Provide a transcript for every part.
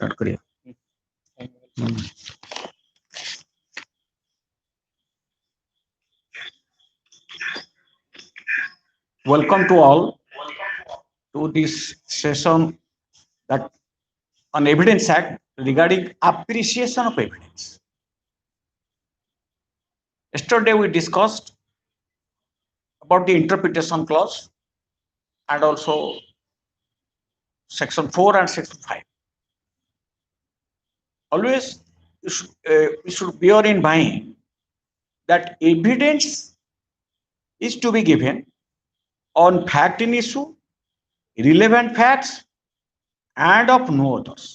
Start करिए। Welcome to all to this session that on Evidence Act regarding appreciation of evidence. Yesterday we discussed about the interpretation clause and also section 4 and section 5. Always we should bear in mind that evidence is to be given on fact in issue, relevant facts, and of no others.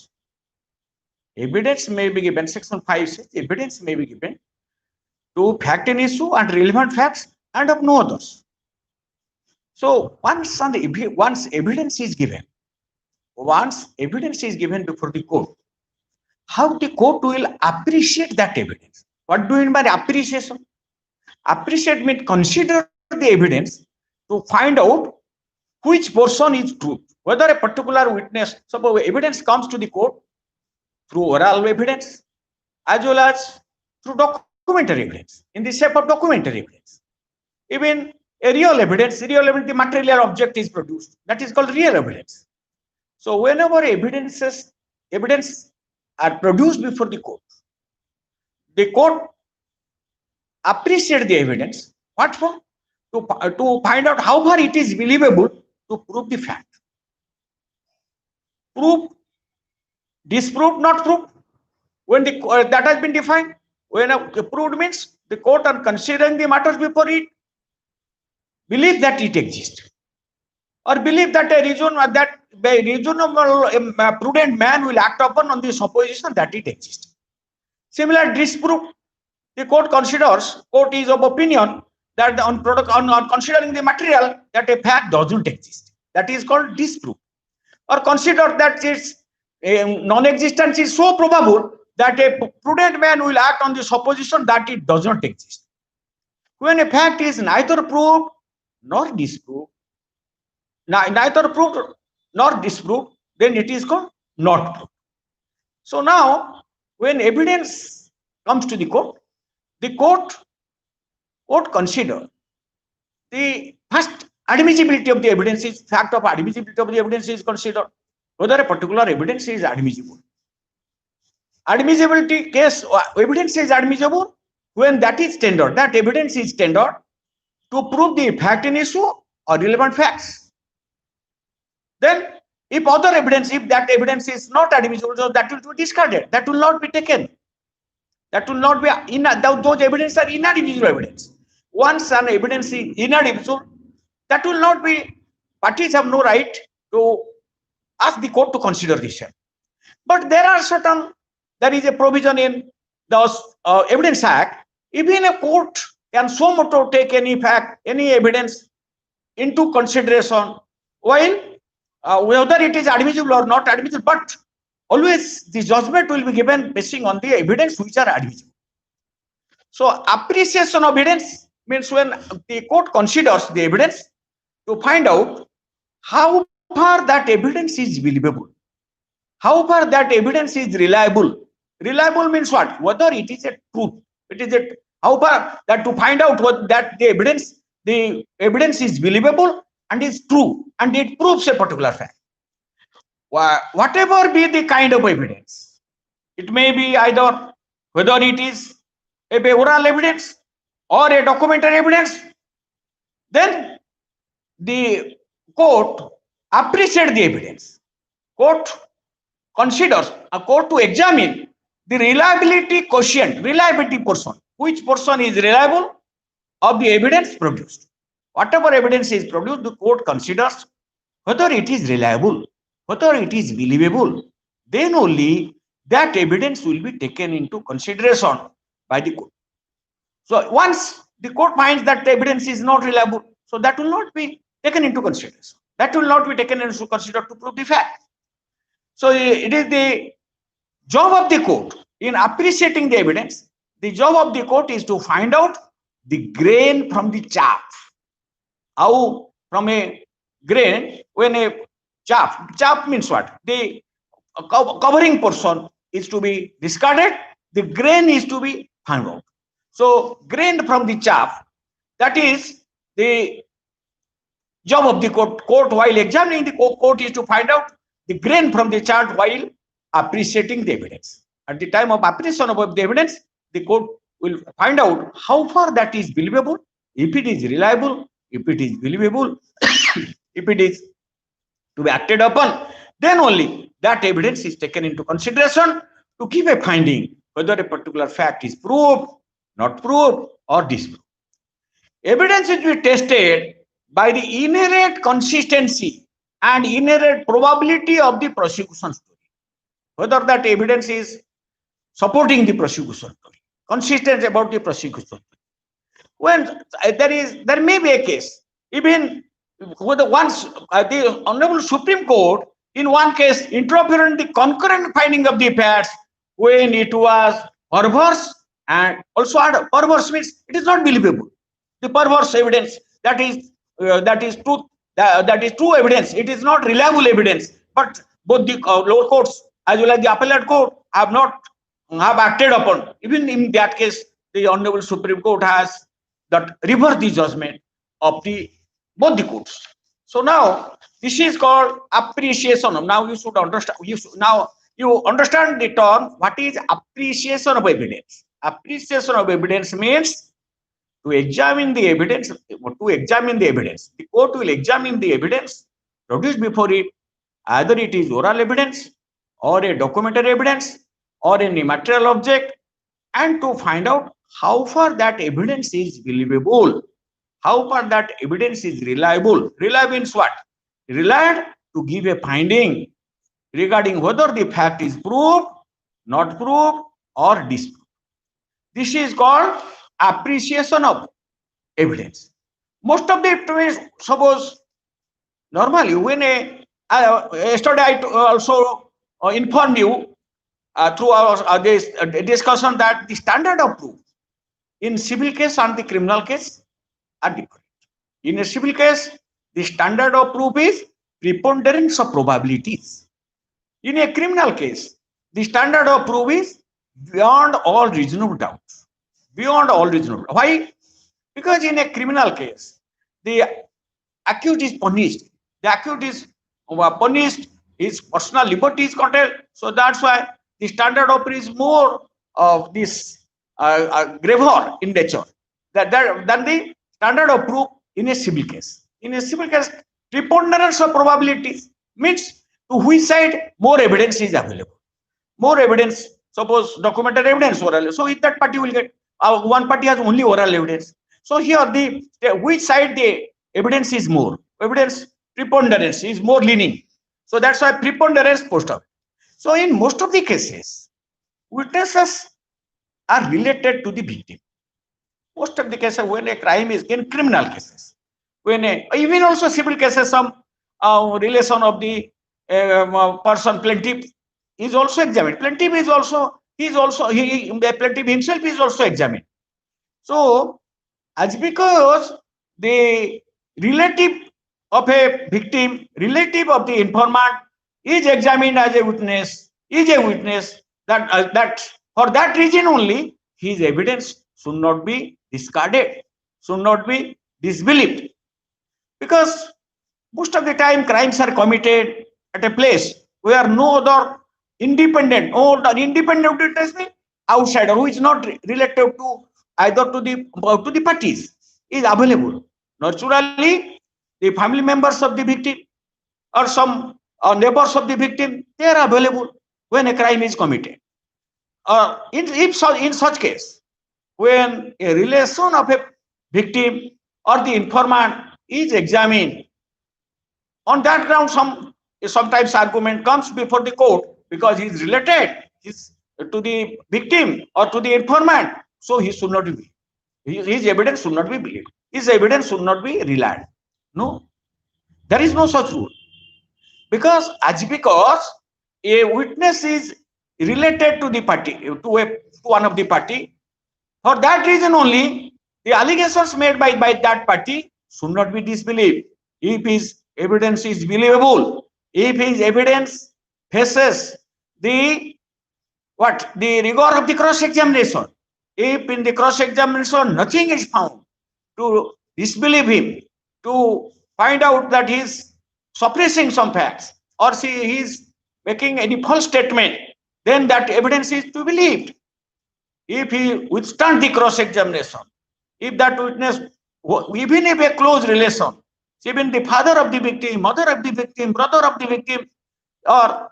Evidence may be given, section 5 says evidence may be given to fact in issue and relevant facts and of no others. So once evidence is given before the court, how the court will appreciate that evidence? What do you mean by appreciation? Appreciate means consider the evidence to find out which portion is true. Whether a particular witness, suppose evidence comes to the court through oral evidence as well as through documentary evidence, in the shape of documentary evidence. Even a real evidence, the material object is produced. That is called real evidence. So whenever evidence are produced before the court appreciate the evidence. What for? To find out how far it is believable to prove the fact. Prove, disprove, not prove. When that has been defined, when proved means the court are considering the matters before it, believe that it exists, or believe that a reasonable prudent man will act upon on the supposition that it exists. Similar disproof, the court is of opinion that on considering the material that a fact doesn't exist. That is called disproof. Or consider that its non-existence is so probable that a prudent man will act on the supposition that it does not exist. When a fact is neither proved nor disproved, neither proved nor disproved, then it is called not proved. So now, when evidence comes to the court consider the first admissibility of the evidence is fact of admissibility of the evidence is considered, whether a particular evidence is admissible. Admissibility case evidence is admissible when that evidence is tendered to prove the fact in issue or relevant facts. Then if that evidence is not admissible, so that will be discarded, that will not be taken. That will not be those evidence are inadmissible evidence. Once an evidence is inadmissible, that will not be, parties have no right to ask the court to consider this. But there is a provision in the Evidence Act. Even a court can so much to take any fact, any evidence into consideration, while whether it is admissible or not admissible, but always the judgment will be given basing on the evidence which are admissible. So appreciation of evidence means when the court considers the evidence to find out how far that evidence is believable, how far that evidence is reliable. Reliable means what? Whether it is a truth. How far that to find out that the evidence is believable and is true and it proves a particular fact. Whatever be the kind of evidence, it may be either whether it is a oral evidence or a documentary evidence, then the court appreciates the evidence. Court to examine the reliability portion. Which portion is reliable of the evidence produced? Whatever evidence is produced, the court considers whether it is reliable, whether it is believable. Then only that evidence will be taken into consideration by the court. So once the court finds that the evidence is not reliable, so that will not be taken into consideration. That will not be taken into consideration to prove the fact. So it is the job of the court in appreciating the evidence. The job of the court is to find out the grain from the chaff. How from a grain, when a chaff means what? The covering portion is to be discarded, the grain is to be found out. So grain from the chaff, that is the job of the court while examining the court is to find out the grain from the chart while appreciating the evidence. At the time of appreciation of the evidence, the court will find out how far that is believable, if it is reliable, if it is believable, if it is to be acted upon, then only that evidence is taken into consideration to give a finding whether a particular fact is proved, not proved, or disproved. Evidence is to be tested by the inherent consistency and inherent probability of the prosecution story. Whether that evidence is supporting the prosecution story, consistent about the prosecution story. When there may be a case, even with the Honorable Supreme Court, in one case, interfered in the concurrent finding of the facts when it was perverse, and also perverse means it is not believable. The perverse evidence, that is truth, that is true evidence. It is not reliable evidence. But both the lower courts as well as the appellate court have acted upon. Even in that case, the Honorable Supreme Court has that reversed the judgment of the both the courts. So now this is called appreciation. Now you should understand. Now you understand the term. What is appreciation of evidence? Appreciation of evidence means to examine the evidence. The court will examine the evidence produced before it, either it is oral evidence or a documentary evidence or any material object, and to find out how far that evidence is believable, how far that evidence is reliable. Reliable means what? Relied to give a finding regarding whether the fact is proved, not proved, or disproved. This is called appreciation of evidence. Most of the time, suppose normally when yesterday I also informed you through our this discussion that the standard of proof in civil case and the criminal case are different. In a civil case, the standard of proof is preponderance of probabilities. In a criminal case, the standard of proof is beyond all reasonable doubt. Beyond all reasonable. Why? Because in a criminal case, the accused is punished. The accused is punished, his personal liberty is curtailed. So that's why the standard of proof is more of this graver in nature than the standard of proof in a civil case. In a civil case, preponderance of probabilities means to which side more evidence is available. More evidence, suppose documented evidence oral. So if that party will get, one party has only oral evidence. So here which side the evidence is more. Evidence preponderance is more leaning. So that's why preponderance post up. So in most of the cases, witnesses are related to the victim. Most of the cases when a crime is in criminal cases, even also civil cases, some relation of the person plaintiff is also examined. Plaintiff is also plaintiff himself is also examined. So as because the relative of a victim, relative of the informant is examined as a witness, that for that reason only his evidence should not be discarded, should not be disbelieved. Because most of the time crimes are committed at a place where no other independent witness means outsider who is not related to either to the parties is available. Naturally, the family members of the victim or some neighbors of the victim, they are available when a crime is committed. In such case, when a relation of a victim or the informant is examined, on that ground sometimes argument comes before the court because he is related to the victim or to the informant, so he should not be, his evidence should not be believed, his evidence should not be relied. No, there is no such rule. Because a witness is related to the party, to one of the party, for that reason only the allegations made by that party should not be disbelieved. If his evidence is believable, if his evidence faces the the rigor of the cross-examination. If in the cross-examination nothing is found to disbelieve him, to find out that he is suppressing some facts or he is making any false statement, then that evidence is to be believed. If he withstand the cross-examination, if that witness, even if a close relation, even the father of the victim, mother of the victim, brother of the victim, or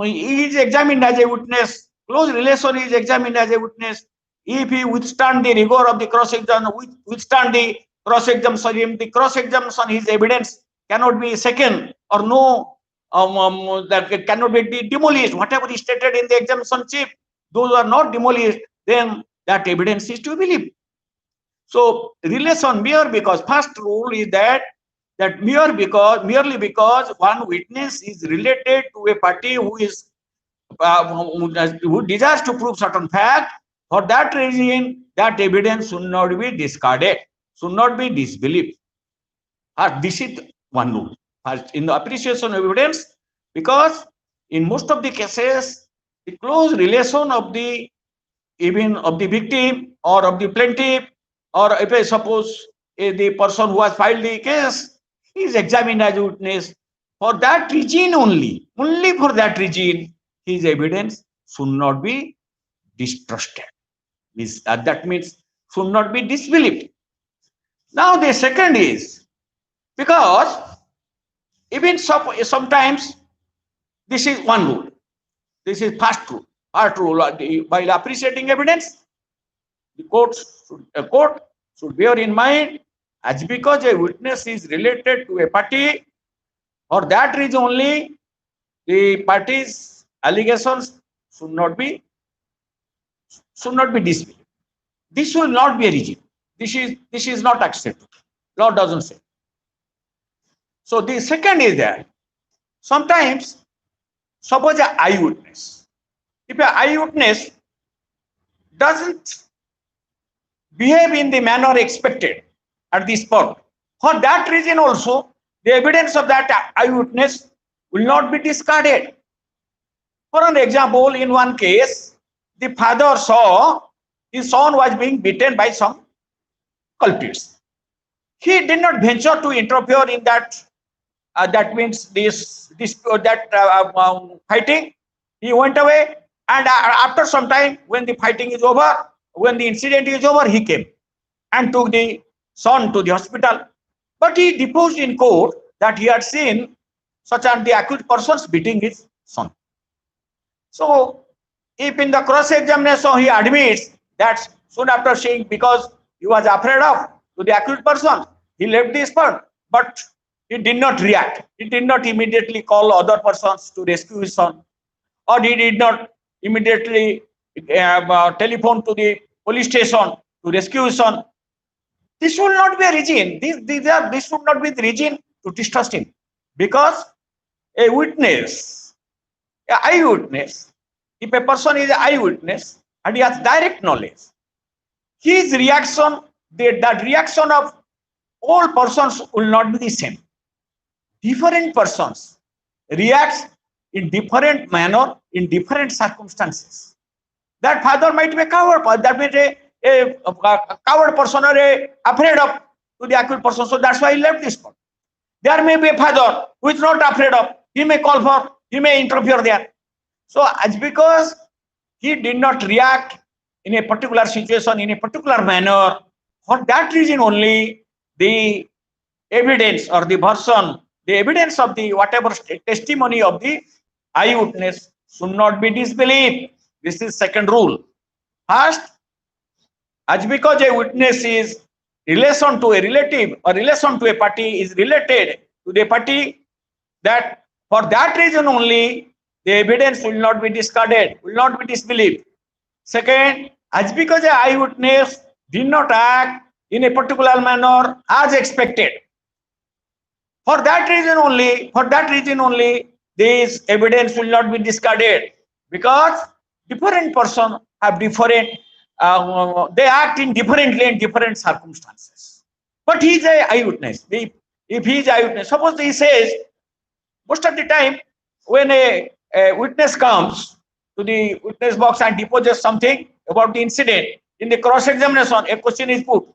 he is examined as a witness, close relation is examined as a witness, if he withstand the rigor of the cross-examination, withstand the cross-examination, his evidence cannot be second or no, that cannot be demolished. Whatever is stated in the examination chief, those are not demolished, then that evidence is to be believed. So relation mere because first rule is that merely because one witness is related to a party who is who desires to prove certain fact, for that reason that evidence should not be discarded, should not be disbelieved. This is one rule. In the appreciation of evidence, because in most of the cases, the close relation of the even of the victim or of the plaintiff, or if I suppose the person who has filed the case is examined as a witness, for that reason only for that reason, his evidence should not be distrusted. That means should not be disbelieved. Now the second is because even sometimes this is one rule. This is first rule. First rule while appreciating evidence, the court should bear in mind as because a witness is related to a party, for that reason only the party's allegations should not be disbelieved. This will not be a reason. This is not acceptable. Law doesn't say. So the second is that sometimes suppose an eyewitness. If an eyewitness doesn't behave in the manner expected at the spot, for that reason also the evidence of that eyewitness will not be discarded. For an example, in one case, the father saw his son was being beaten by some culprits. He did not venture to interfere in that. That means fighting. He went away, and after some time, when the fighting is over, when the incident is over, he came and took the son to the hospital. But he deposed in court that he had seen such and the accused persons beating his son. So, if in the cross-examination he admits that soon after seeing, because he was afraid of to the accused person, he left the spot, but he did not react. He did not immediately call other persons to rescue his son, or he did not immediately telephone to the police station to rescue his son. This should not be a reason. This should not be the reason to distrust him, because a witness, an eyewitness, if a person is an eyewitness and he has direct knowledge, his reaction, that reaction of all persons will not be the same. Different persons react in different manner in different circumstances. That father might be a coward, that means a coward person or afraid of to the accused person, so that's why he left this spot. There may be a father who is not afraid of, he may call for, he may interfere there. So as because he did not react in a particular situation in a particular manner, for that reason only the evidence or the version, the evidence of the whatever testimony of the eyewitness should not be disbelieved. This is second rule. First, as because a witness is relation to a relative or relation to a party is related to the party, that for that reason only the evidence will not be discarded, will not be disbelieved. Second, as because an eyewitness did not act in a particular manner as expected, for that reason only, this evidence will not be discarded, because different persons have different, they act in differently in different circumstances. But he is an eyewitness. If he is an eyewitness, suppose he says, most of the time when a witness comes to the witness box and deposes something about the incident, in the cross-examination, a question is put.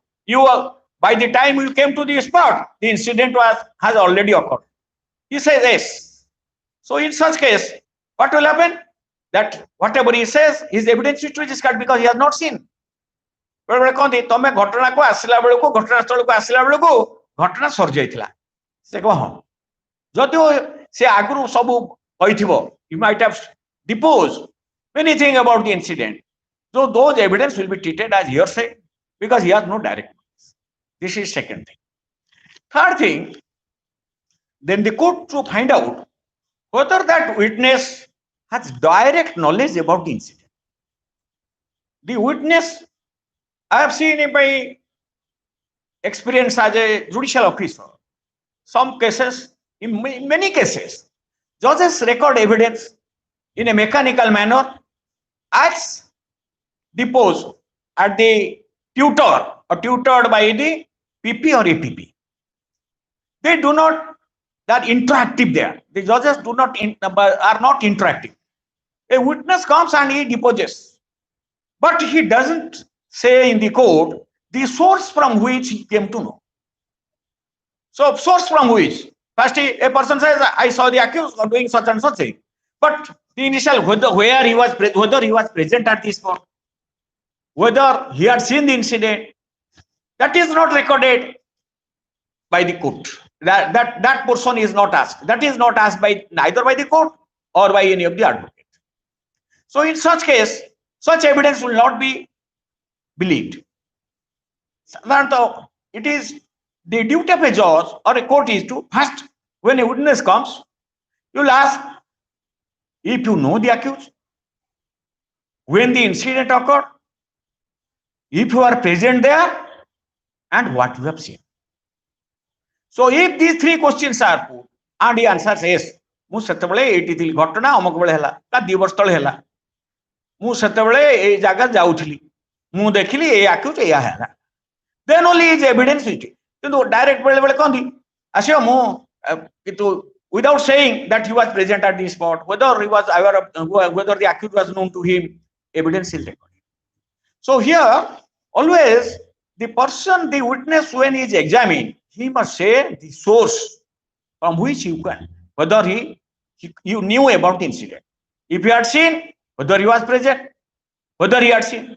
By the time you came to the spot, the incident has already occurred. He says yes. So in such case, what will happen? That whatever he says, his evidence is to be discarded because he has not seen. बेले कहते तुम घटना को आसला बेलू घटनास्थल को आसला बेलू घटना सर जाइला से कह हाँ जदि से आगु सब कही you might have depots anything about the incident so those evidence will be treated as hearsay because he has no direct knowledge. This is second thing. Third thing, then the court to find out whether that witness has direct knowledge about the incident. The witness, I have seen in my experience as a judicial officer, some cases, in many cases, judges record evidence in a mechanical manner as deposed at the tutor or tutored by the PP or APP. They do not, they are interactive there. The judges do not are not interactive. A witness comes and he deposes, but he doesn't say in the court the source from which he came to know. So source from which? First, a person says, I saw the accused doing such and such thing. But the initial, whether he was present at this spot, whether he had seen the incident, that is not recorded by the court. That portion is not asked. That is not asked by neither by the court or by any of the advocates. So in such case, such evidence will not be believed. It is the duty of a judge or a court is to first, when a witness comes, you will ask if you know the accused, when the incident occurred, if you are present there, and what you have seen. So if these three questions are put and he answers yes, ମୁଁ ସେତେବେଳେ ଏଇଠି ଥିଲି ଘଟଣା ଅମକ ବେଳେ ହେଲା ତା 2 ବର୍ଷ ତଳେ ହେଲା ମୁଁ ସେତେବେଳେ ଏଇ ଜାଗା ଯାଉଥିଲି ମୁଁ ଦେଖିଲି ଏଇ ଆକ୍ୟୁଜ ଏଇଆ ହେଲା then only is evidence it କିନ୍ତୁ ଡାଇରେକ୍ଟ ବେଳେ ବେଳେ କହନ୍ତି ଆସିବ ମୁଁ କିନ୍ତୁ without saying that he was present at the spot, whether he was aware of whether the accused was known to him, evidence is recorded. So here always the person, the witness, when he is examined, he must say the source from which you can, whether you knew about the incident. If you had seen, whether he was present, whether he had seen,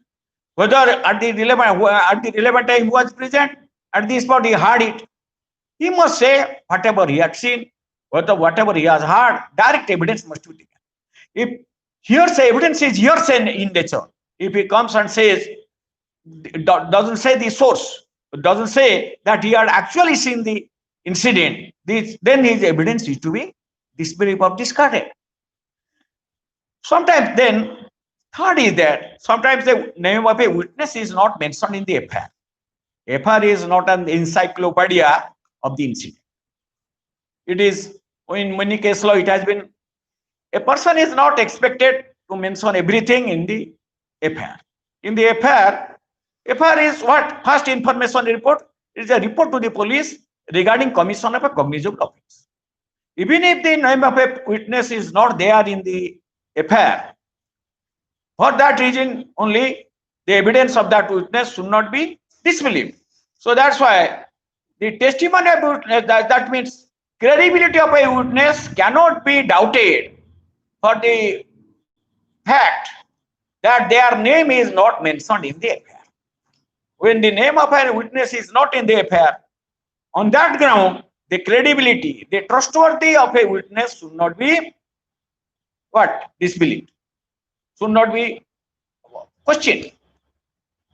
whether at the relevant time he was present, at the spot he heard it. He must say whatever he had seen, whatever he has heard, direct evidence must be taken. If hearsay evidence is hearsay in nature, if he comes and says, doesn't say the source, doesn't say that he had actually seen the incident, then his evidence is to be disbelieved or discarded. Sometimes then, third is that sometimes the name of a witness is not mentioned in the FIR. FIR is not an encyclopedia of the incident. It is, in many cases law, it has been, a person is not expected to mention everything in the FIR. In the FIR is what? First information report is a report to the police regarding commission of a cognizable offense. Even if the name of a witness is not there in the FIR, for that reason only the evidence of that witness should not be disbelieved. So that's why the testimony of a witness, that means credibility of a witness cannot be doubted for the fact that their name is not mentioned in the FIR. When the name of a witness is not in the FIR, on that ground, the credibility, the trustworthy of a witness should not be what? Disbelieved. Should not be questioned.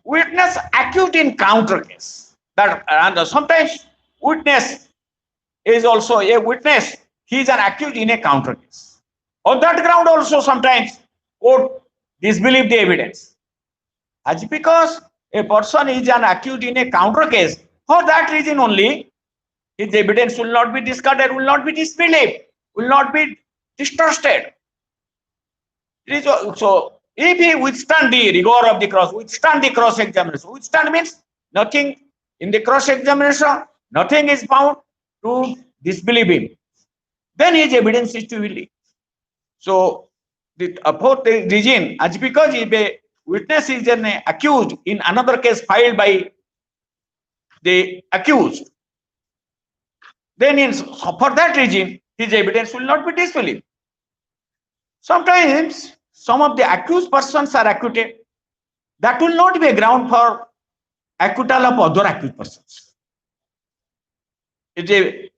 Witness accused in counter case. That and sometimes witness is also a witness. He is an accused in a counter case. On that ground also sometimes court disbelieve the evidence. As because a person is an accused in a counter case, for that reason only his evidence will not be discarded, will not be disbelieved, will not be distrusted. It is so if he withstand the rigor of the cross-examination, withstand means nothing in the cross-examination, nothing is found to disbelieve him, then his evidence is to be believed. So The fourth reason, as because if a witness is an accused in another case filed by the accused, then for that reason, his evidence will not be disbelieved. Sometimes some of the accused persons are acquitted. That will not be a ground for acquittal of other accused persons. In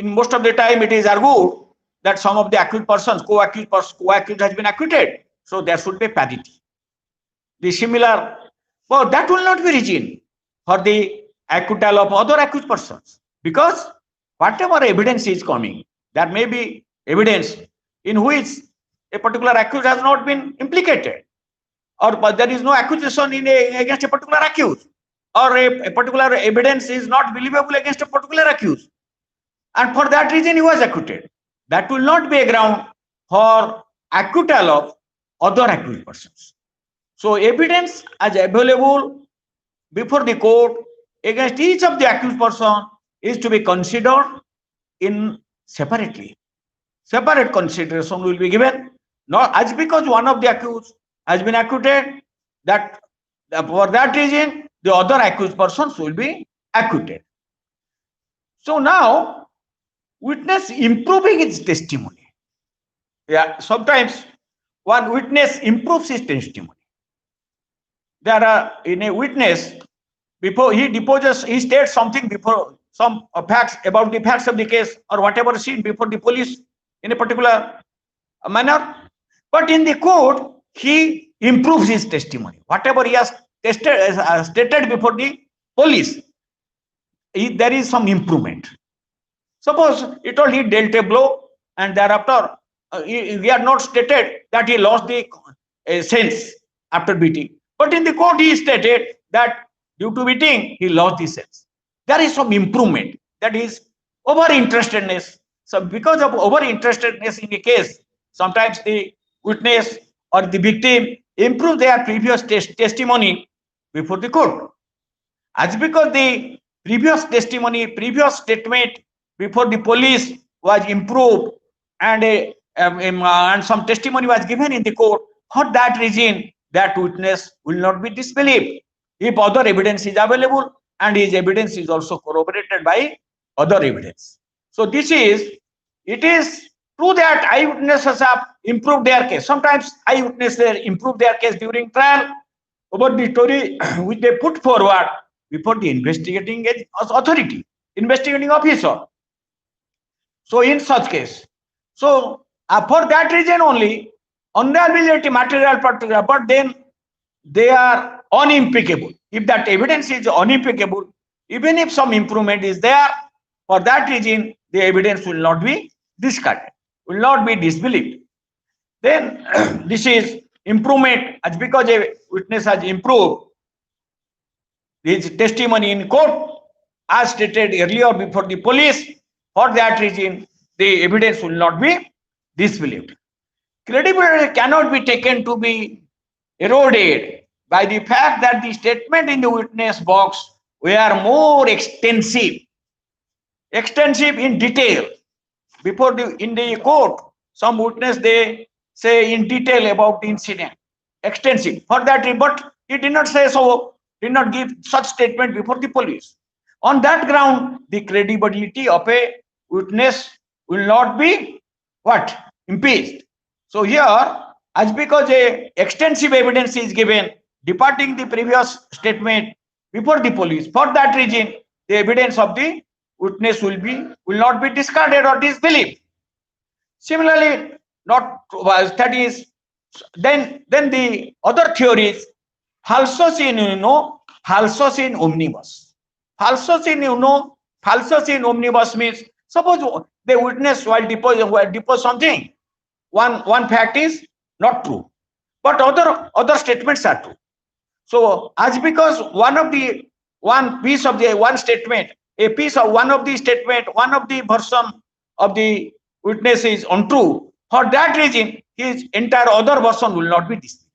most of the time, it is argued that some of the accused persons, co-accused has been acquitted, so there should be parity. The similar, but that will not be reason for the acquittal of other accused persons, because whatever evidence is coming, there may be evidence in which a particular accused has not been implicated, or there is no accusation against a particular accused, or a particular evidence is not believable against a particular accused, and for that reason he was acquitted. That will not be a ground for acquittal of other accused persons. So evidence as available before the court against each of the accused person is to be considered in separately. Separate consideration will be given, not as because one of the accused has been acquitted, that for that reason the other accused persons will be acquitted. So now, witness improving his testimony. Yeah, sometimes one witness improves his testimony. There are in a witness, before he deposes, he states something before some facts about the facts of the case or whatever seen before the police in a particular manner. But in the court, he improves his testimony. Whatever he has stated before the police, there is some improvement. Suppose he told he dealt a blow and thereafter he had not stated that he lost the sense after beating. But in the court he stated that due to beating he lost the sense. There is some improvement. That is over-interestedness. So because of over-interestedness in the case, sometimes the witness or the victim improve their previous testimony before the court. As because the previous testimony, previous statement before the police was improved and some testimony was given in the court, for that reason that witness will not be disbelieved if other evidence is available and his evidence is also corroborated by other evidence. So it is true that eyewitnesses have improved their case. Sometimes eyewitnesses improve their case during trial over the story which they put forward before the investigating authority, investigating officer. So in such case, so for that reason only, unreliability material particular, but then they are unimpeachable. If that evidence is unimpeachable, even if some improvement is there, for that reason the evidence will not be discarded, will not be disbelieved. Then this is improvement as because a witness has improved his testimony in court as stated earlier before the police. For that reason, the evidence will not be disbelieved. Credibility cannot be taken to be eroded by the fact that the statement in the witness box were more extensive in detail. Before in the court, some witness they say in detail about the incident, extensive. For that, but he did not say so, did not give such statement before the police. On that ground, the credibility of a witness will not be impeached. So here, as because a extensive evidence is given departing the previous statement before the police, for that reason, the evidence of the witness will not be discarded or disbelieved. Similarly, that is then the other theories, falsus in uno, falsus in omnibus. Falsus in uno, falsus in omnibus means suppose the witness while depose something, one fact is not true, but other statements are true. So as because one piece of the one statement, a piece of one of the statement, one of the version of the witness is untrue, for that reason his entire other version will not be disputed.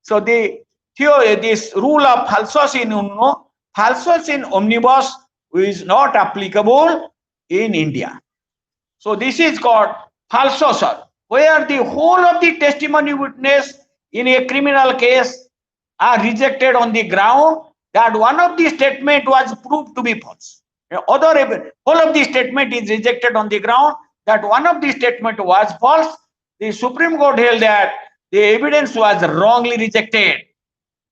So the theory, this rule of falsus in uno, falsus in omnibus is not applicable in India. So this is called falsus. where the whole of the testimony witness in a criminal case are rejected on the ground that one of the statement was proved to be false. Whole of the statement is rejected on the ground that one of the statement was false. The Supreme Court held that the evidence was wrongly rejected.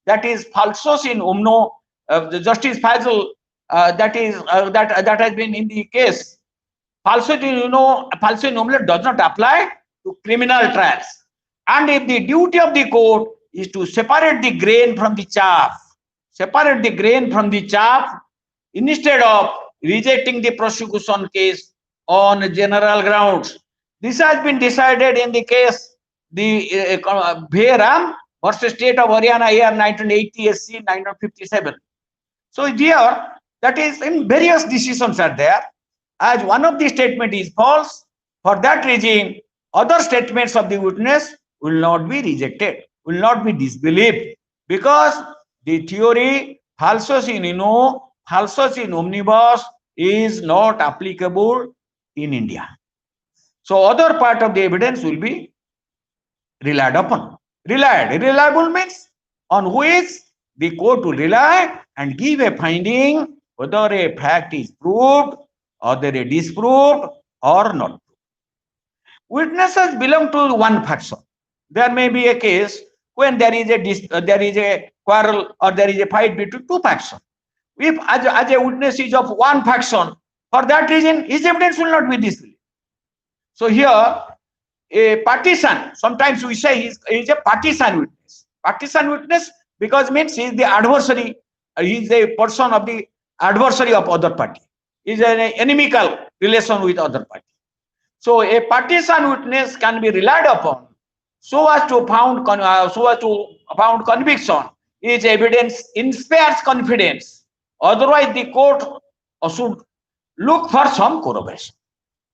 That is falsus in umno. The Justice Faisal, that has been in the case. Falsus in umno does not apply to criminal trials. And if the duty of the court is to separate the grain from the chaff, instead of rejecting the prosecution case on general grounds. This has been decided in the case the Bhairam versus State of Haryana year 1980 SC 1957. So here, that is, in various decisions are there. As one of the statement is false, for that reason, other statements of the witness will not be rejected, will not be disbelieved, because the theory falsus in uno, falsus in omnibus is not applicable in India. So other part of the evidence will be relied upon. Reliable means on which the court will rely and give a finding whether a fact is proved or they are disproved or not. Witnesses belong to one faction. There may be a case when there is a quarrel or there is a fight between two factions. If as a witness is of one faction, for that reason his evidence will not be disbelieved. So here a partisan, sometimes we say he is a partisan witness. Partisan witness because means he is the adversary, he is a person of the adversary of other party. He is an inimical relation with other party. So a partisan witness can be relied upon so as to found conviction. His evidence inspires confidence. Otherwise, the court should look for some corroboration.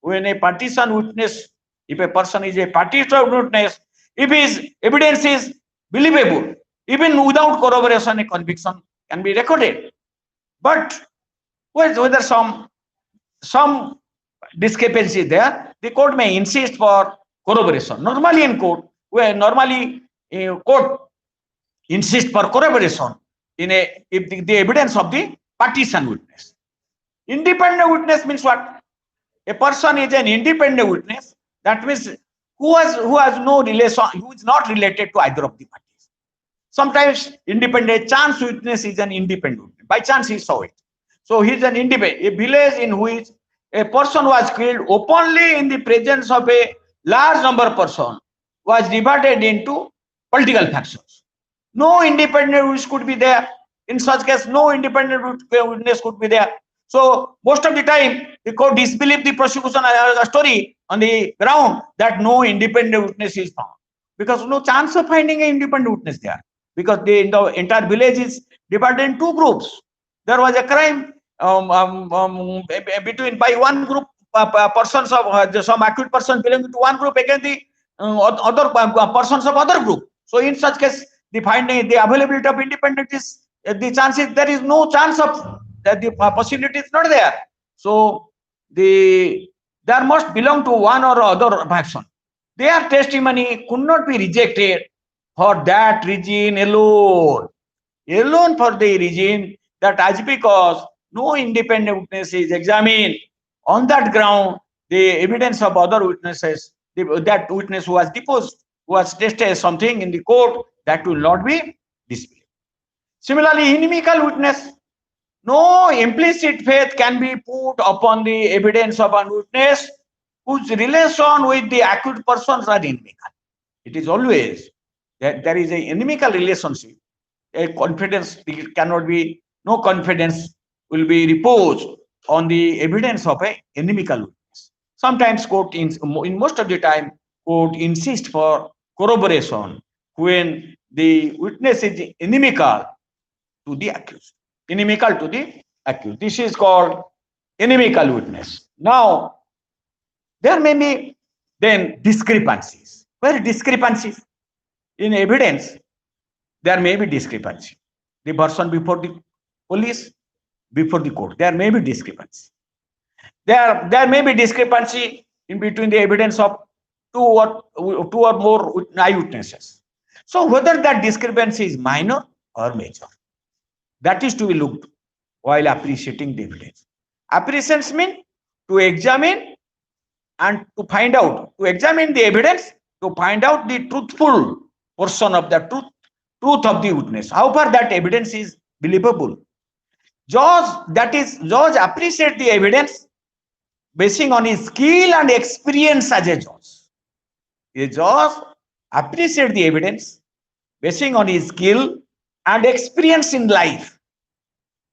When a partisan witness, if a person is a partisan witness, if his evidence is believable, even without corroboration, a conviction can be recorded. But whether some discrepancy there, the court may insist for corroboration. Normally in court, court insist for corroboration if the evidence of the partisan witness. Independent witness means what? A person is an independent witness. That means who has no relation, who is not related to either of the parties. Sometimes independent chance witness is an independent witness. By chance he saw it. So he is an independent. A village in which a person was killed openly in the presence of a large number of persons was divided into political factions. No independent witness could be there. In such case, no independent witness could be there. So most of the time, the court disbelieved the prosecution story on the ground that no independent witness is found, because no chance of finding an independent witness there, because the entire village is divided in two groups. There was a crime by one group persons of some accused persons belonging to one group against the other persons of other group. So in such case, the finding, the availability of independent is the chances, there is no chance of that, the possibility is not there. So there must belong to one or other faction. Their testimony could not be rejected for that reason alone. Alone for the reason that as because no independent witness is examined, on that ground, the evidence of other witnesses, that witness who was deposed, who was tested as something in the court, that will not be displayed. Similarly, inimical witness, no implicit faith can be put upon the evidence of a witness whose relation with the accused persons are inimical. It is always that there is an inimical relationship. A confidence cannot be, no confidence will be reposed on the evidence of an inimical witness. Sometimes court, in most of the time, court insists for corroboration when the witness is inimical to the accused. Inimical to the accused. This is called inimical witness. Now, there may be then discrepancies. Where discrepancies? In evidence, there may be discrepancy. The person before the police, before the court, there may be discrepancy. There may be discrepancy in between the evidence of two or more eyewitnesses. So whether that discrepancy is minor or major, that is to be looked while appreciating the evidence. Appreciations mean to examine and to find out, to examine the evidence, to find out the truthful portion of the truth of the witness, how far that evidence is believable. Judge appreciate the evidence basing on his skill and experience as a judge. A judge appreciate the evidence basing on his skill and experience in life.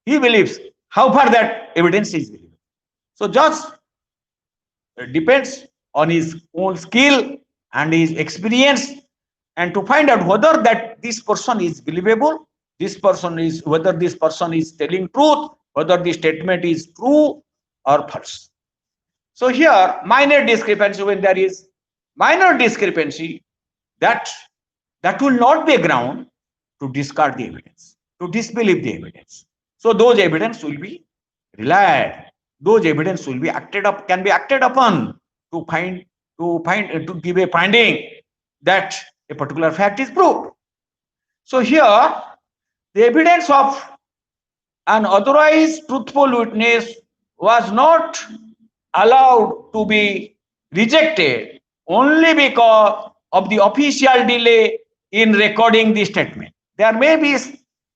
He believes how far that evidence is believable. So judge depends on his own skill and his experience, and to find out whether that this person is believable, whether this person is telling truth, whether the statement is true or false. So here minor discrepancy, when there is minor discrepancy, that will not be a ground to discard the evidence, to disbelieve the evidence. So those evidence will be relied, those evidence will be can be acted upon to give a finding that a particular fact is proved. So here the evidence of an otherwise truthful witness was not allowed to be rejected only because of the official delay in recording the statement. There may be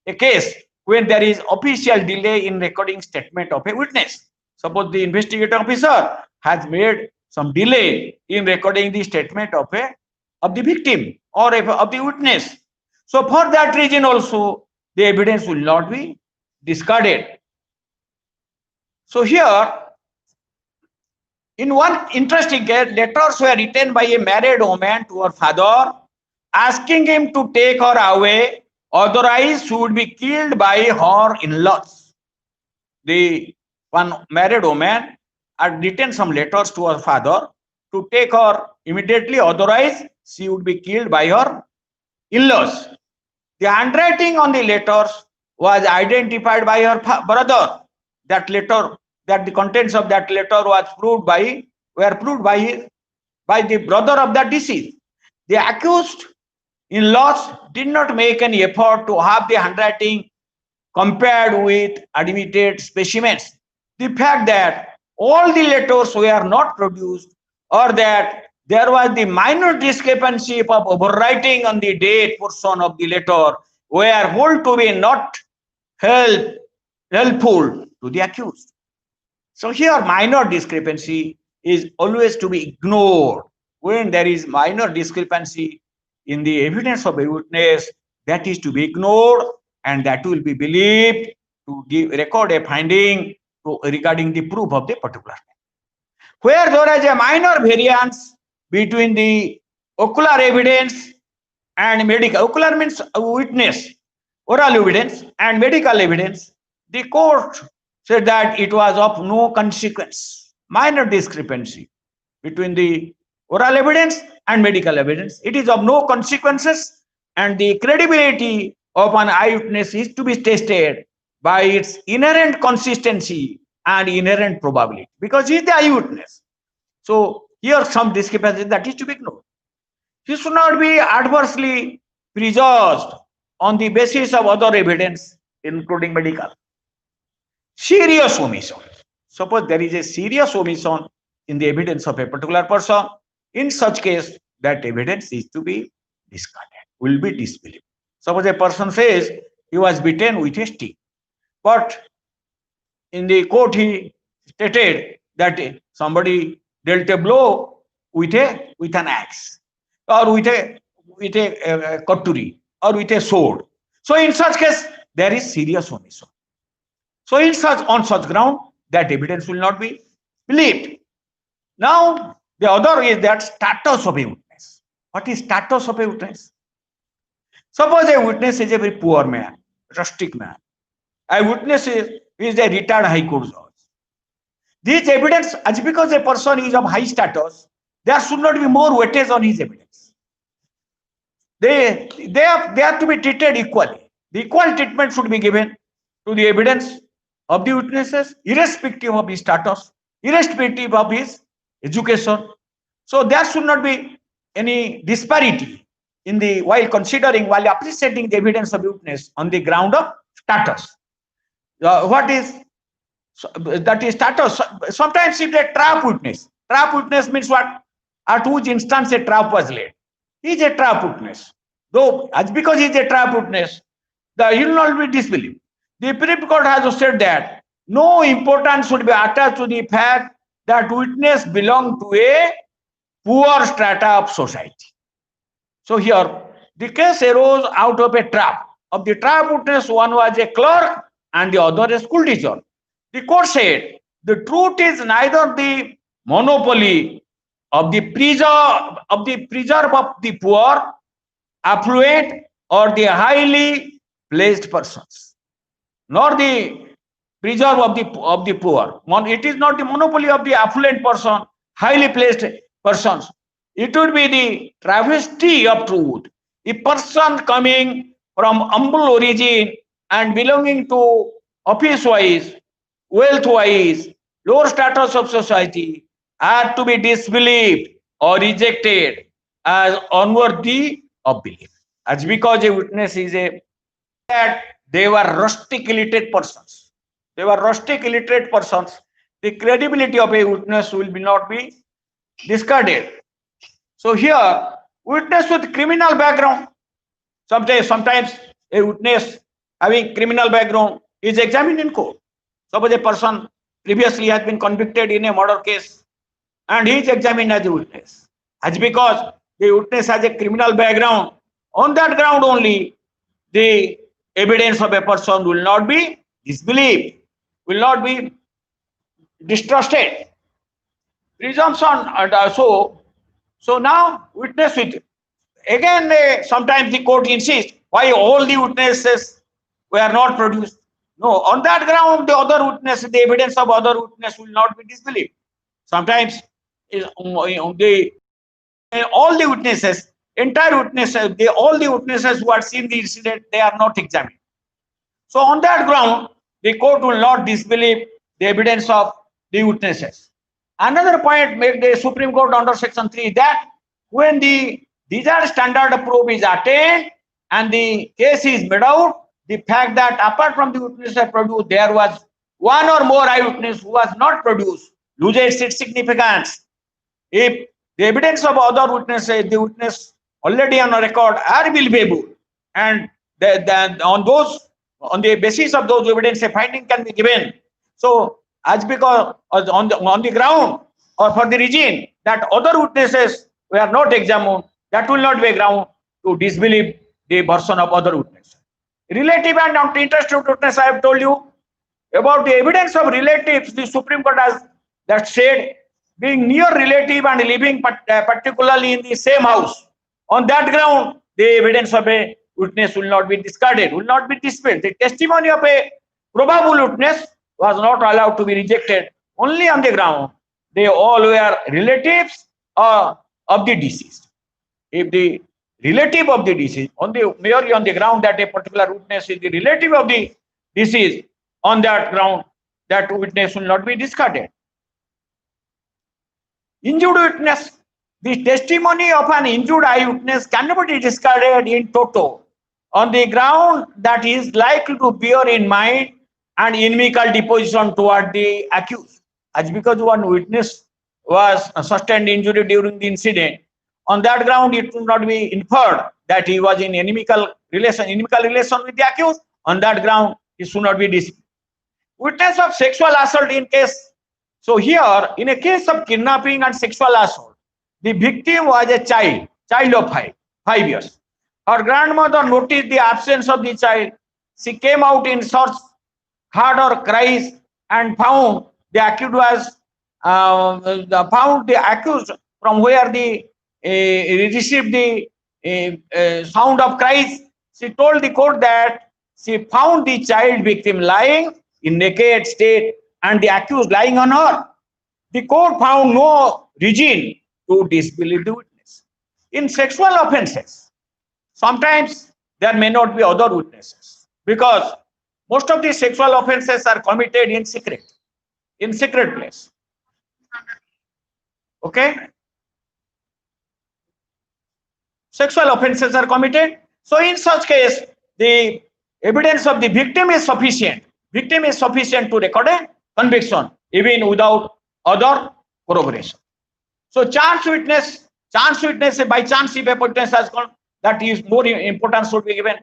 a case when there is official delay in recording statement of a witness. Suppose the investigating officer has made some delay in recording the statement of the victim or of the witness. So for that reason also the evidence will not be discarded. So here, in one interesting case, letters were written by a married woman to her father asking him to take her away, otherwise she would be killed by her in-laws. The one married woman had written some letters to her father to take her immediately, otherwise she would be killed by her in-laws. The handwriting on the letters was identified by her brother. That the contents of that letter were proved by the brother of the deceased. The accused in-laws did not make any effort to have the handwriting compared with admitted specimens. The fact that all the letters were not produced, or that there was the minor discrepancy of overwriting on the date portion of the letter, were held to be not helpful to the accused. So here minor discrepancy is always to be ignored. When there is minor discrepancy in the evidence of a witness, that is to be ignored, and that will be believed to record a finding regarding the proof of the particular thing. Where there is a minor variance between the ocular evidence and medical, ocular means witness, oral evidence and medical evidence, the court said that it was of no consequence. Minor discrepancy between the oral evidence and medical evidence, it is of no consequences, and the credibility of an eyewitness is to be tested by its inherent consistency and inherent probability, because he is the eyewitness. So here some discrepancy that is to be ignored. He should not be adversely prejudged on the basis of other evidence, including medical. Serious omission. Suppose there is a serious omission in the evidence of a particular person. In such case, that evidence is to be discarded, will be disbelieved. Suppose a person says he was beaten with a stick, but in the court he stated that somebody dealt a blow with an axe, or with a cutlery, or with a sword. So in such case, there is serious omission. So on such ground, that evidence will not be believed. Now, the other is that status of a witness. What is status of a witness? Suppose a witness is a very poor man, rustic man. A witness is a retired high court judge. This evidence, as because a person is of high status, there should not be more weightage on his evidence. They have to be treated equally. The equal treatment should be given to the evidence of the witnesses, irrespective of his status, irrespective of his education, So there should not be any disparity in the while appreciating the evidence of witness on the ground of status. What is that is status? Sometimes it is a trap witness. Trap witness means what? At whose instance a trap was laid. He is a trap witness. Though, as because he is a trap witness, he will not be disbelieved. The Supreme Court has said that no importance should be attached to the fact that witness belong to a poor strata of society. So here, the case arose out of a trap. Of the trap witness, one was a clerk and the other a school teacher. The court said the truth is neither the monopoly of the preserve of the poor, affluent, or the highly placed persons, nor the preserve of the poor. It is not the monopoly of the affluent person, highly placed persons. It would be the travesty of truth. A person coming from humble origin and belonging to office-wise, wealth-wise, lower status of society are to be disbelieved or rejected as unworthy of belief. As because a witness is that they were rustic illiterate persons. They were rustic illiterate persons. The credibility of a witness will not be discarded. So here, witness with criminal background. Sometimes a witness having criminal background is examined in court. Suppose a person previously has been convicted in a murder case and he is examined as a witness. That's because the witness has a criminal background. On that ground only, the evidence of a person will not be disbelieved, will not be distrusted. Presumption. So now witness with again sometimes the court insists why all the witnesses were not produced. No, on that ground the other witness, the evidence of other witness will not be disbelieved. Sometimes all the witnesses, entire witnesses, all the witnesses who had seen the incident, they are not examined. So on that ground, the court will not disbelieve the evidence of the witnesses. Another point made the Supreme Court under Section 3 that when the desired standard of proof is attained and the case is made out, the fact that apart from the witnesses produced, there was one or more eyewitness who was not produced loses its significance. If the evidence of other witnesses, the witness already on a record are believable, and on the basis of those evidence, a finding can be given. So, as because on the ground or for the reason that other witnesses were not examined, that will not be a ground to disbelieve the version of other witnesses. Relative and interested witness, I have told you about the evidence of relatives. The Supreme Court has that said being near relative and living particularly in the same house. On that ground, the evidence of a witness will not be discarded, will not be dispelled. The testimony of a probable witness was not allowed to be rejected only on the ground they all were relatives of the deceased. If the relative of the deceased, merely on the ground that a particular witness is the relative of the deceased, on that ground, that witness will not be discarded. Injured witness, the testimony of an injured eyewitness cannot be discarded in toto on the ground that he is likely to bear in mind an inimical deposition toward the accused. As because one witness was sustained injury during the incident, on that ground it will not be inferred that he was in inimical relation with the accused. On that ground, he should not be dismissed. Witness of sexual assault in case. So here, in a case of kidnapping and sexual assault, the victim was a child of 5 years. Her grandmother noticed the absence of the child. She came out in search, heard her cries, and found the accused from where the received the sound of cries. She told the court that she found the child victim lying in naked state and the accused lying on her. The court found no reason to disbelieve the witness. In sexual offenses, sometimes there may not be other witnesses because most of the sexual offenses are committed in secret place. Okay? sexual offences are committed. So in such case, the evidence of the victim is sufficient. Victim is sufficient to record a conviction even without other corroboration. So chance witness by chance if a witness has gone, that is more important should be given.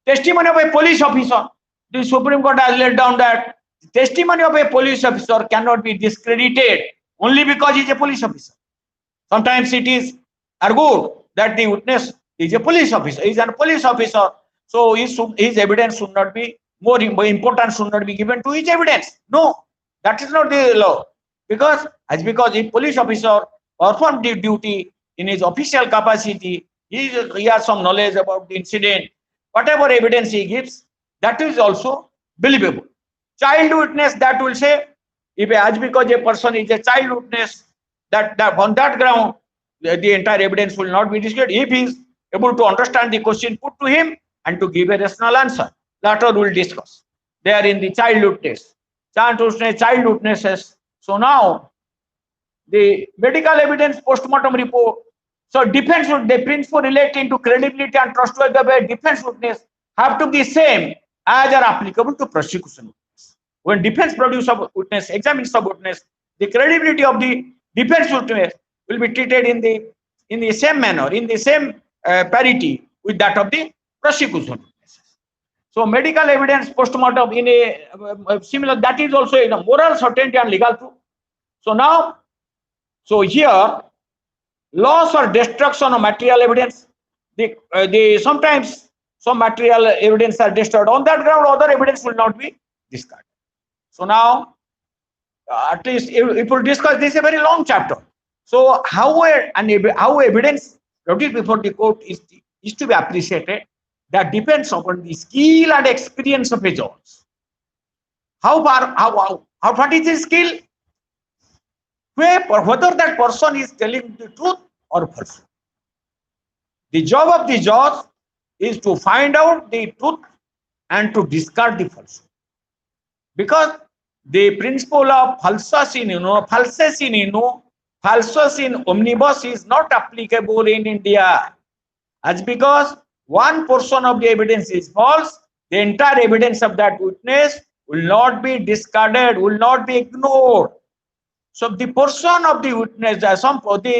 Testimony of a police officer. The Supreme Court has laid down that testimony of a police officer cannot be discredited only because he is a police officer. Sometimes it is argued that the witness is a police officer, is a police officer, so his evidence should not be more important, should not be given to his evidence. No, that is not the law. Because a police officer performed the duty in his official capacity, he has some knowledge about the incident. Whatever evidence he gives, that is also believable. Child witness, that will say, if as because a person is a child witness, that on that ground, the entire evidence will not be disclosed if he is able to understand the question put to him and to give a rational answer. Later we will discuss. They are in the child witness, child witnesses. So now, the medical evidence post-mortem report. So defense, the principle relating to credibility and trustworthiness of a defense witness have to be same as are applicable to prosecution witness. When defense produce a witness, examines a witness, the credibility of the defense witness will be treated in the same manner, in the same parity with that of the prosecution witnesses. So medical evidence post-mortem in a similar, that is also in a moral certainty and legal truth. So now, so here, loss or destruction of material evidence. The sometimes some material evidence are destroyed. On that ground, other evidence will not be discarded. So now, at least if we discuss, this is a very long chapter. So how evidence produced before the court is to be appreciated, that depends upon the skill and experience of a judge. What is his skill? Whether that person is telling the truth or falsehood. The job of the judge is to find out the truth and to discard the falsehood. Because the principle of falsus in omnibus is not applicable in India. As because one portion of the evidence is false, the entire evidence of that witness will not be discarded, will not be ignored. So the portion of the witness, the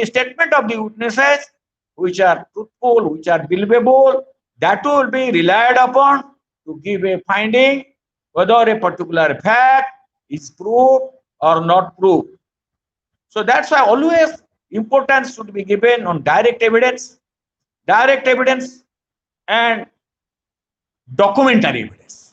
statement of the witnesses which are truthful, which are believable, that will be relied upon to give a finding whether a particular fact is proved or not proved. So that's why always importance should be given on direct evidence and documentary evidence.